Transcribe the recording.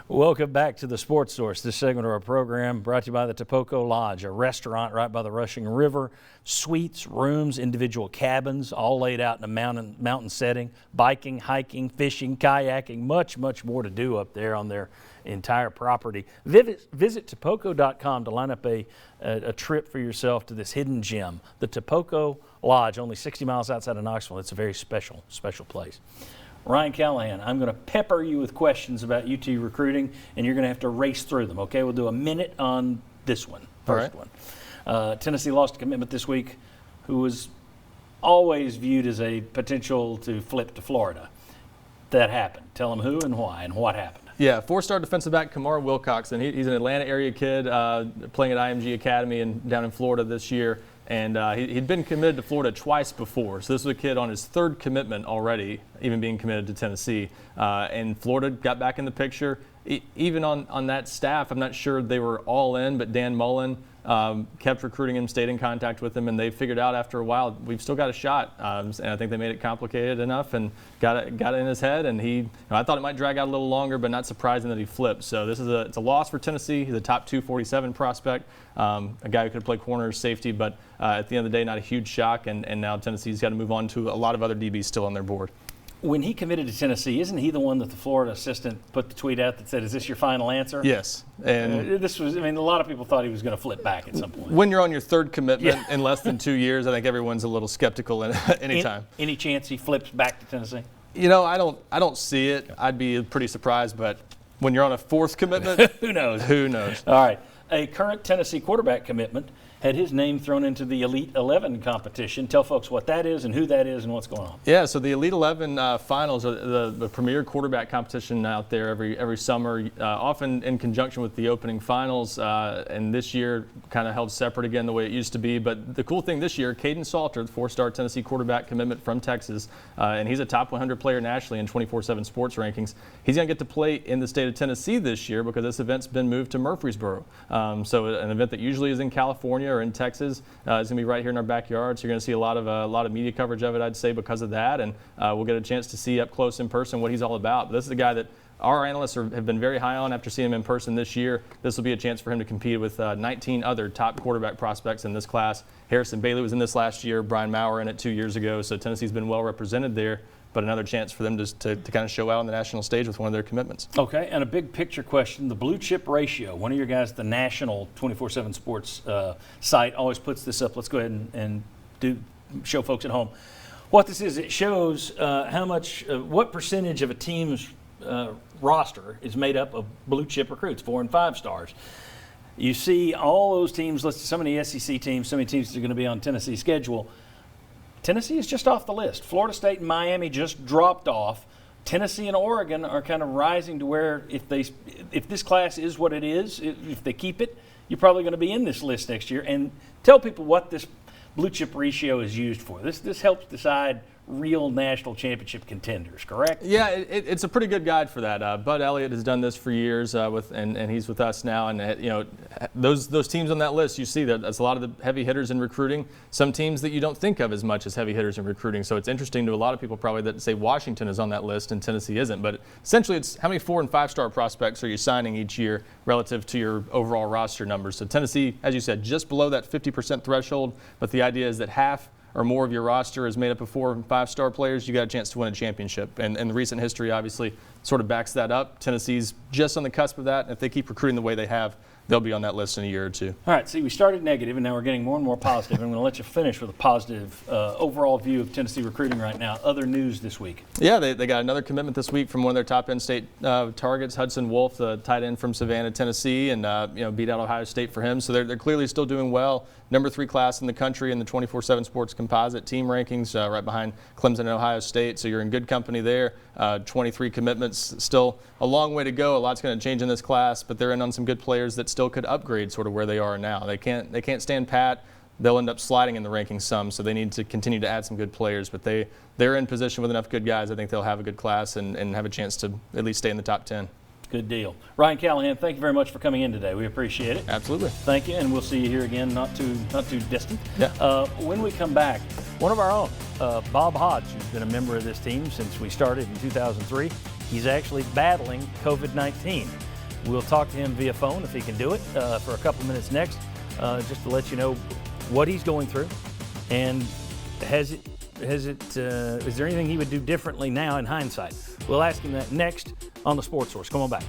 Welcome back to the Sports Source. This segment of our program brought to you by the Topoco Lodge, a restaurant right by the rushing river. Suites, rooms, individual cabins, all laid out in a mountain setting. Biking, hiking, fishing, kayaking, much more to do up there on their entire property. Visit Topoco.com to line up a trip for yourself to this hidden gem, the Topoco Lodge, only 60 miles outside of Knoxville. It's a very special place. Ryan Callahan, I'm going to pepper you with questions about UT recruiting, and you're going to have to race through them, okay? We'll do a minute on this one, first one. Tennessee lost a commitment this week who was always viewed as a potential to flip to Florida. That happened. Tell them who and why and what happened. Yeah, four-star defensive back Kimura Wilcoxon. He's an Atlanta area kid playing at IMG Academy down in Florida this year. And he'd been committed to Florida twice before. So this was a kid on his third commitment already, even being committed to Tennessee. And Florida got back in the picture. Even on that staff, I'm not sure they were all in, but Dan Mullen kept recruiting him, stayed in contact with him, and they figured out after a while, we've still got a shot. And I think they made it complicated enough and got it in his head. And I thought it might drag out a little longer, but not surprising that he flipped. So it's a loss for Tennessee. He's a top 247 prospect, a guy who could play corner or safety, but at the end of the day, not a huge shock. And now Tennessee's got to move on to a lot of other DBs still on their board. When he committed to Tennessee, isn't he the one that the Florida assistant put the tweet out that said, "Is this your final answer?" Yes. And a lot of people thought he was going to flip back at some point. When you're on your third commitment in less than 2 years, I think everyone's a little skeptical anytime. Any chance he flips back to Tennessee? I don't see it. I'd be pretty surprised, but when you're on a fourth commitment, who knows? Who knows? All right. A current Tennessee quarterback commitment had his name thrown into the Elite 11 competition. Tell folks what that is and who that is and what's going on. Yeah, so the Elite 11 finals are the premier quarterback competition out there every summer, often in conjunction with the opening finals. And this year kind of held separate again the way it used to be. But the cool thing this year, Cadence Alter, the four-star Tennessee quarterback commitment from Texas, and he's a top 100 player nationally in 24/7 sports rankings. He's going to get to play in the state of Tennessee this year because this event's been moved to Murfreesboro. So an event that usually is in California or in Texas is going to be right here in our backyard. So you're going to see a lot of media coverage of it, I'd say, because of that. And we'll get a chance to see up close in person what he's all about. But this is a guy that our analysts have been very high on after seeing him in person this year. This will be a chance for him to compete with 19 other top quarterback prospects in this class. Harrison Bailey was in this last year. Brian Maurer in it 2 years ago. So Tennessee's been well represented there. But another chance for them to kind of show out on the national stage with one of their commitments. Okay, and a big picture question, the blue chip ratio. One of your guys, the national 24/7 sports site, always puts this up. Let's go ahead and show folks at home. What this is, it shows what percentage of a team's roster is made up of blue chip recruits, 4 and 5 stars. You see all those teams listed, so many SEC teams, so many teams that are going to be on Tennessee's schedule. Tennessee is just off the list. Florida State and Miami just dropped off. Tennessee and Oregon are kind of rising to where if this class is what it is, if they keep it, you're probably going to be in this list next year. And tell people what this blue chip ratio is used for. This helps decide real national championship contenders, correct? Yeah, it's a pretty good guide for that. Bud Elliott has done this for years, and he's with us now. And those teams on that list, you see that that's a lot of the heavy hitters in recruiting. Some teams that you don't think of as much as heavy hitters in recruiting. So it's interesting to a lot of people probably that say Washington is on that list and Tennessee isn't. But essentially, it's how many 4 and 5 star prospects are you signing each year relative to your overall roster numbers. So Tennessee, as you said, just below that 50% threshold. But the idea is that half or more of your roster is made up of 4 and 5 star players, you got a chance to win a championship. And the recent history obviously sort of backs that up. Tennessee's just on the cusp of that. If they keep recruiting the way they have, they'll be on that list in a year or two. All right, see, we started negative, and now we're getting more and more positive. I'm going to let you finish with a positive overall view of Tennessee recruiting right now. Other news this week. Yeah, they got another commitment this week from one of their top in-state targets, Hudson Wolf, the tight end from Savannah, Tennessee, and beat out Ohio State for him. So they're clearly still doing well. Number 3 class in the country in the 24/7 Sports Composite team rankings, right behind Clemson and Ohio State. So you're in good company there. 23 commitments, still a long way to go. A lot's going to change in this class, but they're in on some good players that still could upgrade sort of where they are now. They can't stand pat. They'll end up sliding in the rankings some, so they need to continue to add some good players. But they're in position with enough good guys. I think they'll have a good class and have a chance to at least stay in the top 10. Good deal. Ryan Callahan, thank you very much for coming in today. We appreciate it. Absolutely. Thank you, and we'll see you here again not too distant. Yeah. When we come back, one of our own, Bob Hodge, who's been a member of this team since we started in 2003, he's actually battling COVID-19. We'll talk to him via phone if he can do it for a couple minutes next, just to let you know what he's going through, and is there anything he would do differently now in hindsight? We'll ask him that next on the Sports Source. Come on back.